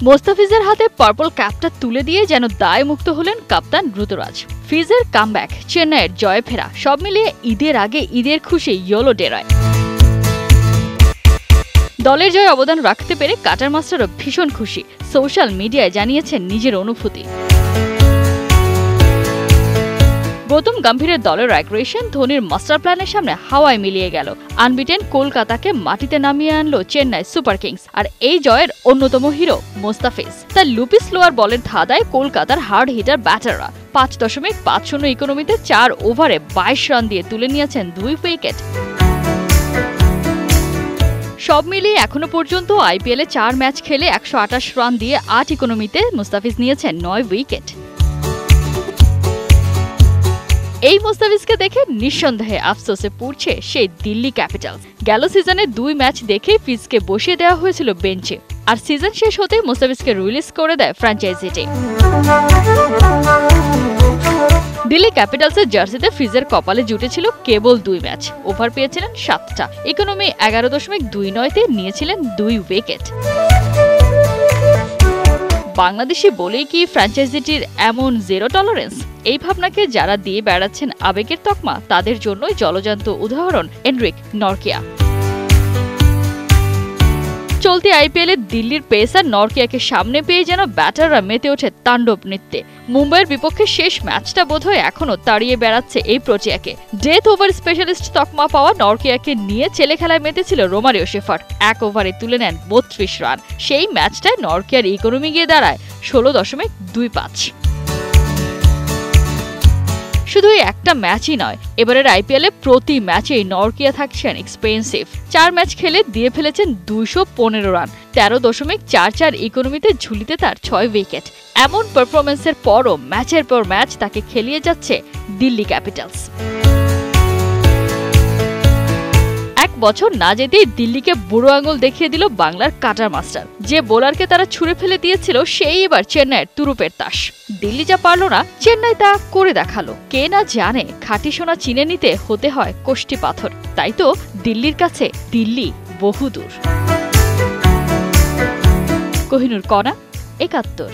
মোস্তাফিজের হাতে পার্পল ক্যাপটা তুলে দিয়ে যেন দায়মুক্ত হলেন কাপ্তান ঋতুরাজ। ফিজের কামব্যাক, চেন্নাইয়ের জয় ফেরা সব মিলিয়ে ঈদের আগে ঈদের খুশি ইয়েলো ডেরায়। দলের জয়ে অবদান রাখতে পেরে কাটার মাস্টারও ভীষণ খুশি। সোশ্যাল মিডিয়ায় জানিয়েছেন নিজের অনুভূতি। গৌতম গম্ভীরের দলের অ্যাগ্রেশন ধোনির মাস্টার প্ল্যানের সামনে হাওয়ায় মিলিয়ে গেল। আনবিটেন কলকাতাকে মাটিতে নামিয়ে আনলো চেন্নাই সুপার কিংস। আর এই জয়ের অন্যতম হিরো মোস্তাফিজ। তার লুপি স্লোয়ার বলের ধাঁধায় কলকাতার হার্ড হিটার ব্যাটাররা 5.50 ইকোনমিতে 4 ওভারে 22 রান দিয়ে তুলে নিয়েছেন 2 উইকেট। সব মিলিয়ে এখনো পর্যন্ত আইপিএলে 4 ম্যাচ খেলে 128 রান দিয়ে 8 ইকোনমিতে মুস্তাফিজ নিয়েছেন 9 উইকেট। এই মুস্তাফিজকে দেখে নিঃসন্দেহে আফসোসে পড়ছে সেই দিল্লি ক্যাপিটালস। গেল সিজনে 2 ম্যাচ দেখে ফিজকে বসিয়ে দেওয়া হয়েছিল বেঞ্চে, আর সিজন শেষ হতে মুস্তাফিজকে রিলিজ করে দেয় ফ্র্যাঞ্চাইজিটি। দিল্লি ক্যাপিটালসের জার্সিতে ফিজের কপালে জুটেছিল কেবল 2 ম্যাচ, ওভার পেয়েছিলেন 7টা, ইকোনমি 11.29তে নিয়েছিলেন 2 উইকেট। বাংলাদেশি বলেই কি ফ্র্যাঞ্চাইজিটির এমন জিরো টলারেন্স? এই ভাবনাকে যারা দিয়ে বেড়াচ্ছেন আবেগের তকমা, তাদের জন্যই জলজান্ত উদাহরণ এন্ড্রিক নরকিয়া। চলতি আইপিএলে দিল্লির পেসার নরকিয়াকে সামনে পেয়ে যেন ব্যাটাররা মেতে ওঠে তাণ্ডব নৃত্যে। মুম্বাইয়ের বিপক্ষে শেষ ম্যাচটা বোধহয় এখনো তাড়িয়ে বেড়াচ্ছে এই প্রোটিয়াকে। ডেথ ওভার স্পেশালিস্ট তকমা পাওয়া নরকিয়াকে নিয়ে ছেলে খেলায় মেতেছিল রোমারিও শেফার। 1 ওভারে তুলে নেন 32 রান। সেই ম্যাচটায় নরকিয়ার ইকোনমি গিয়ে দাঁড়ায় 16.25। শুধু একটা ম্যাচই নয়, এবারের আইপিএলে প্রতি ম্যাচেই নরকিয়া থাকছেন এক্সপেন্সিভ। 4 ম্যাচ খেলে দিয়ে ফেলেছেন 215 রান, 13.44 ইকোনমিতে ঝুলিতে তার 6 উইকেট। এমন পারফরমেন্সের পরও ম্যাচের পর ম্যাচ তাকে খেলিয়ে যাচ্ছে দিল্লি ক্যাপিটালস। 1 বছর না যেতেই দিল্লিকে বুড়ো আঙুল দেখিয়ে দিল বাংলার কাটার মাস্টার। যে বোলারকে তারা ছুড়ে ফেলে দিয়েছিল, সেই এবার চেন্নাইয়ের তুরুপের তাস। দিল্লি যা পারল না, চেন্নাই তা করে দেখালো। কে না জানে খাঁটি সোনা চিনে নিতে হতে হয় কোষ্টি পাথর। তাই তো দিল্লির কাছে দিল্লি বহুদূর। কোহিনুর কণা, 71।